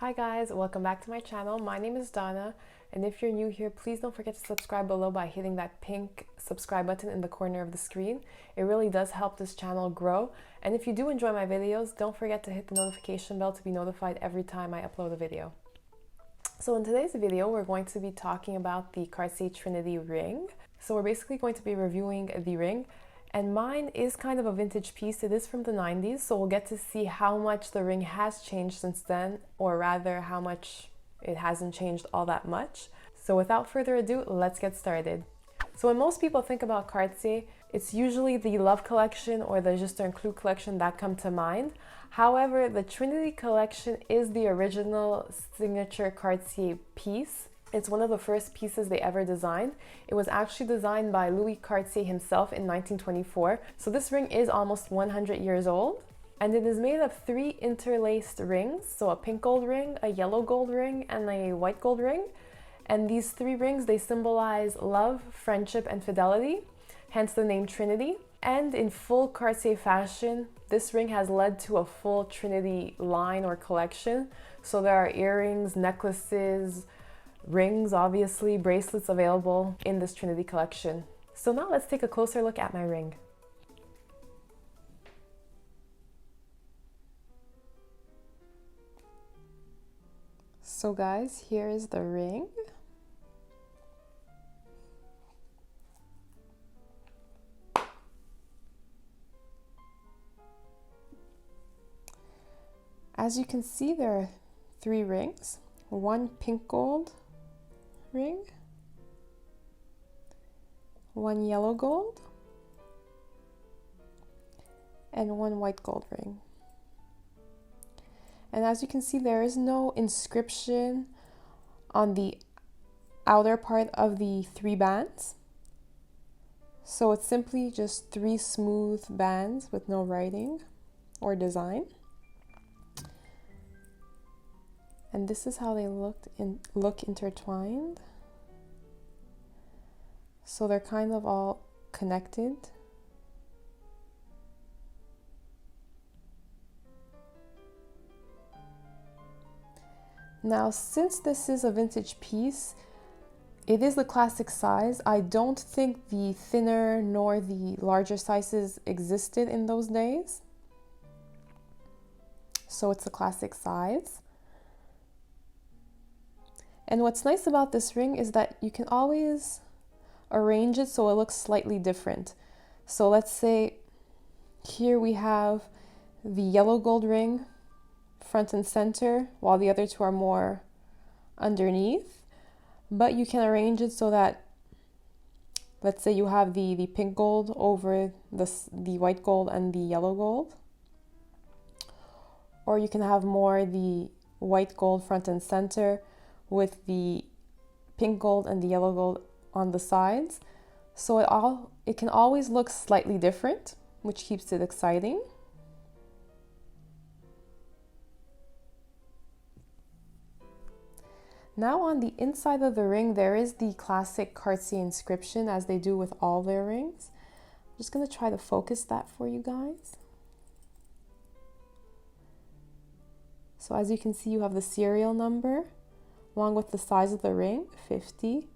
Hi guys, welcome back to my channel. My name is Donna, and if you're new here, please don't forget to subscribe below by hitting that pink subscribe button in the corner of the screen. It really does help this channel grow. And if you do enjoy my videos, don't forget to hit the notification bell to be notified every time I upload a video. So in today's video, we're going to be talking about the Cartier Trinity Ring. So we're basically going to be reviewing the ring. And mine is kind of a vintage piece. It is from the 90s, so we'll get to see how much the ring has changed since then, or rather how much it hasn't changed all that much. So without further ado, let's get started. So when most people think about Cartier, it's usually the Love collection or the Juste un Clou collection that come to mind. However, the Trinity collection is the original signature Cartier piece. It's one of the first pieces they ever designed. It was actually designed by Louis Cartier himself in 1924. So this ring is almost 100 years old. And it is made of 3 interlaced rings. So a pink gold ring, a yellow gold ring, and a white gold ring. And these 3 rings, they symbolize love, friendship, and fidelity. Hence the name Trinity. And in full Cartier fashion, this ring has led to a full Trinity line or collection. So there are earrings, necklaces, rings, obviously, bracelets available in this Trinity collection. So now let's take a closer look at my ring. So guys, here is the ring. As you can see, there are 3 rings. 1 pink gold ring, 1 yellow gold, and 1 white gold ring. And as you can see, there is no inscription on the outer part of the 3 bands. So it's simply just 3 smooth bands with no writing or design. And this is how they look intertwined. So they're kind of all connected. Now, since this is a vintage piece, it is the classic size. I don't think the thinner nor the larger sizes existed in those days. So it's the classic size. And what's nice about this ring is that you can always arrange it so it looks slightly different. So let's say here we have the yellow gold ring front and center, while the other 2 are more underneath. But you can arrange it so that, let's say you have the pink gold over the white gold and the yellow gold. Or you can have more the white gold front and center with the pink gold and the yellow gold on the sides. So it can always look slightly different, which keeps it exciting. Now on the inside of the ring, there is the classic Cartier inscription, as they do with all their rings. I'm just going to try to focus that for you guys. So as you can see, you have the serial number along with the size of the ring, 50,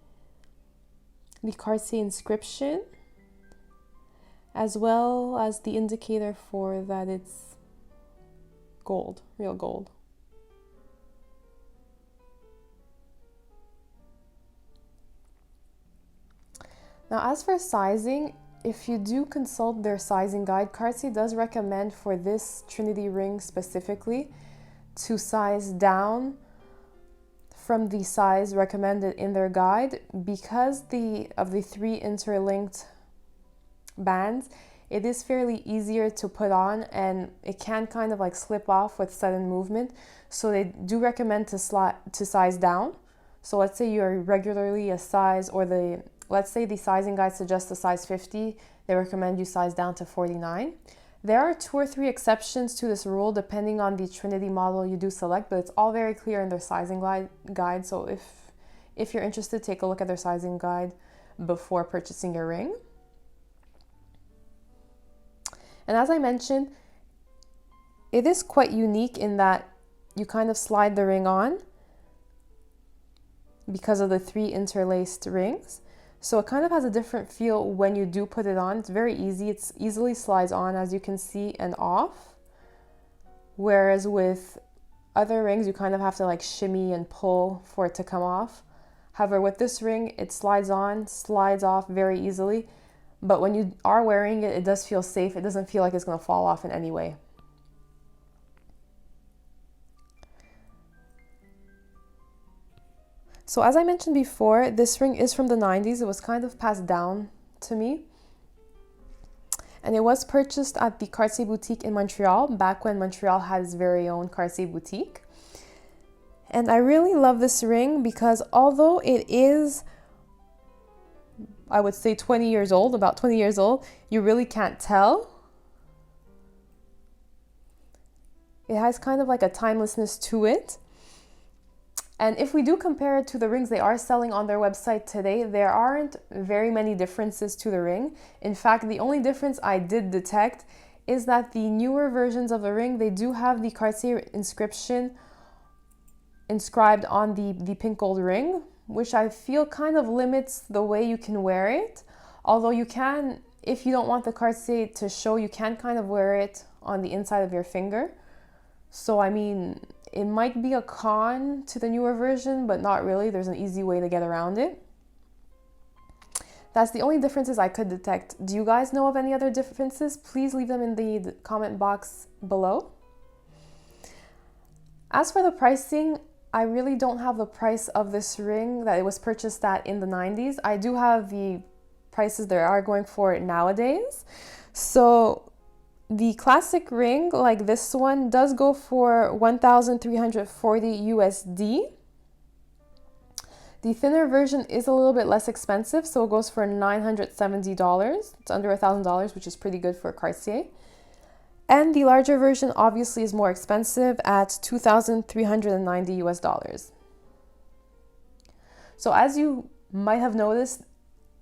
the Cartier inscription, as well as the indicator for that it's gold, real gold. Now, as for sizing, if you do consult their sizing guide, Cartier does recommend for this Trinity ring specifically to size down from the size recommended in their guide. Because of the 3 interlinked bands, it is fairly easier to put on, and it can kind of like slip off with sudden movement. So they do recommend to size down. So let's say you're regularly a size, or let's say the sizing guide suggests a size 50, they recommend you size down to 49. There are 2 or 3 exceptions to this rule depending on the Trinity model you do select, but it's all very clear in their sizing guide. So if you're interested, take a look at their sizing guide before purchasing your ring. And as I mentioned, it is quite unique in that you kind of slide the ring on because of the 3 interlaced rings. So it kind of has a different feel when you do put it on. It's very easy. It's easily slides on, as you can see, and off. Whereas with other rings, you kind of have to like shimmy and pull for it to come off. However, with this ring, it slides on, slides off very easily. But when you are wearing it, it does feel safe. It doesn't feel like it's going to fall off in any way. So as I mentioned before, this ring is from the 90s. It was kind of passed down to me. And it was purchased at the Cartier boutique in Montreal, back when Montreal had its very own Cartier boutique. And I really love this ring because although it is, I would say 20 years old, about 20 years old, you really can't tell. It has kind of like a timelessness to it. And if we do compare it to the rings they are selling on their website today, there aren't very many differences to the ring. In fact, the only difference I did detect is that the newer versions of the ring, they do have the Cartier inscription inscribed on the pink gold ring, which I feel kind of limits the way you can wear it. Although you can, if you don't want the Cartier to show, you can kind of wear it on the inside of your finger. So I mean, it might be a con to the newer version, but not really. There's an easy way to get around it. That's the only differences I could detect. Do you guys know of any other differences? Please leave them in the comment box below. As for the pricing, I really don't have the price of this ring that it was purchased at in the 90s. I do have the prices they are going for nowadays. So the classic ring, like this one, does go for 1,340 USD. The thinner version is a little bit less expensive, so it goes for $970. It's under $1,000, which is pretty good for Cartier. And the larger version obviously is more expensive at 2,390 US dollars. So as you might have noticed,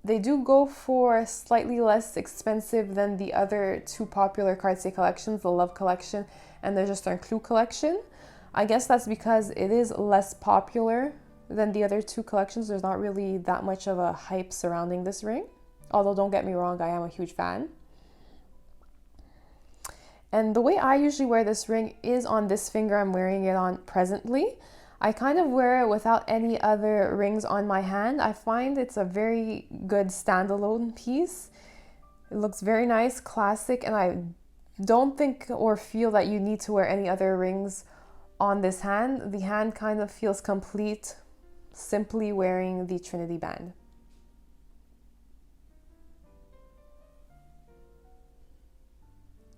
they do go for slightly less expensive than the other 2 popular Cartier collections, the Love collection and the Just un Clou collection. I guess that's because it is less popular than the other 2 collections. There's not really that much of a hype surrounding this ring. Although don't get me wrong, I am a huge fan. And the way I usually wear this ring is on this finger I'm wearing it on presently. I kind of wear it without any other rings on my hand. I find it's a very good standalone piece. It looks very nice, classic, and I don't think or feel that you need to wear any other rings on this hand. The hand kind of feels complete simply wearing the Trinity band.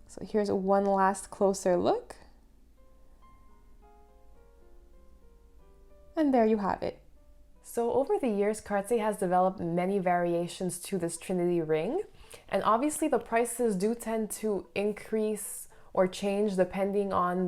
So here's one last closer look. And there you have it. So over the years, Cartier has developed many variations to this Trinity ring. And obviously the prices do tend to increase or change depending on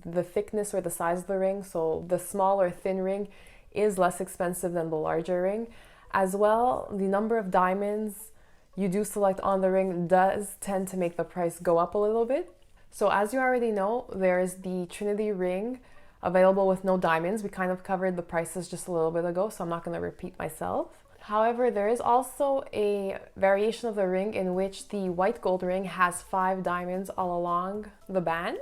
the thickness or the size of the ring. So the small or thin ring is less expensive than the larger ring. As well, the number of diamonds you do select on the ring does tend to make the price go up a little bit. So as you already know, there is the Trinity ring available with no diamonds. We kind of covered the prices just a little bit ago, so I'm not going to repeat myself. However, there is also a variation of the ring in which the white gold ring has 5 diamonds all along the band.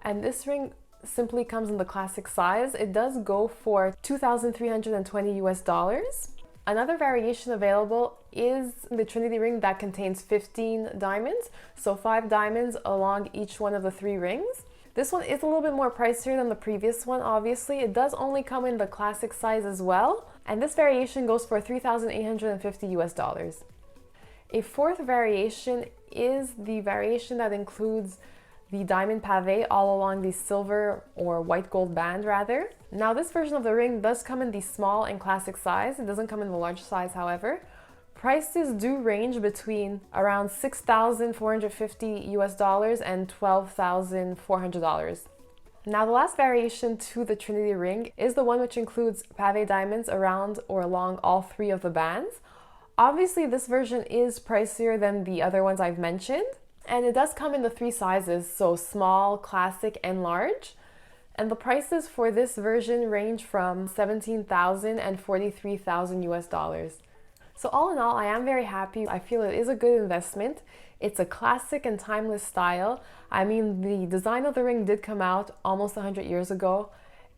And this ring simply comes in the classic size. It does go for 2,320 US dollars. Another variation available is the Trinity ring that contains 15 diamonds, so 5 diamonds along each one of the 3 rings. This one is a little bit more pricier than the previous one, obviously. It does only come in the classic size as well, and this variation goes for 3,850 US dollars. A fourth variation is the variation that includes the diamond pavé all along the silver or white gold band rather. Now this version of the ring does come in the small and classic size. It doesn't come in the large size, however. Prices do range between around 6,450 US dollars and $12,400. Now the last variation to the Trinity ring is the one which includes pavé diamonds around or along all 3 of the bands. Obviously this version is pricier than the other ones I've mentioned, and it does come in the 3 sizes, so small, classic, and large. And the prices for this version range from 17,000 and 43,000 US dollars. So all in all, I am very happy. I feel it is a good investment. It's a classic and timeless style. I mean, the design of the ring did come out almost 100 years ago,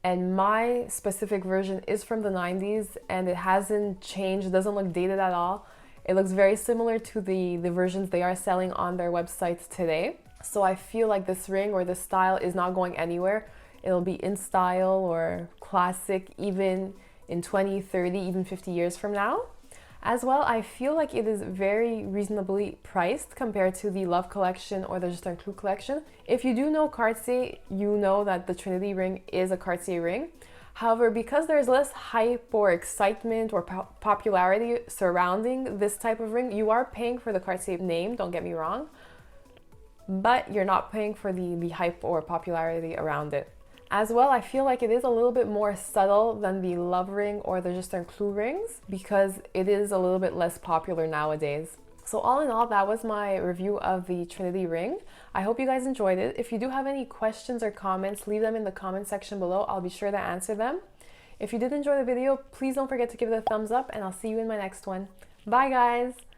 and my specific version is from the 90s, and it hasn't changed. It doesn't look dated at all. It looks very similar to the versions they are selling on their websites today. So I feel like this ring or this style is not going anywhere. It'll be in style or classic even in 20, 30, even 50 years from now. As well, I feel like it is very reasonably priced compared to the Love collection or the Just Un Clou collection. If you do know Cartier, you know that the Trinity ring is a Cartier ring. However, because there's less hype or excitement or popularity surrounding this type of ring, you are paying for the Cartier name, don't get me wrong, but you're not paying for the hype or popularity around it. As well, I feel like it is a little bit more subtle than the Love ring or the Just Un Clou rings because it is a little bit less popular nowadays. So all in all, that was my review of the Trinity ring. I hope you guys enjoyed it. If you do have any questions or comments, leave them in the comment section below. I'll be sure to answer them. If you did enjoy the video, please don't forget to give it a thumbs up, and I'll see you in my next one. Bye guys!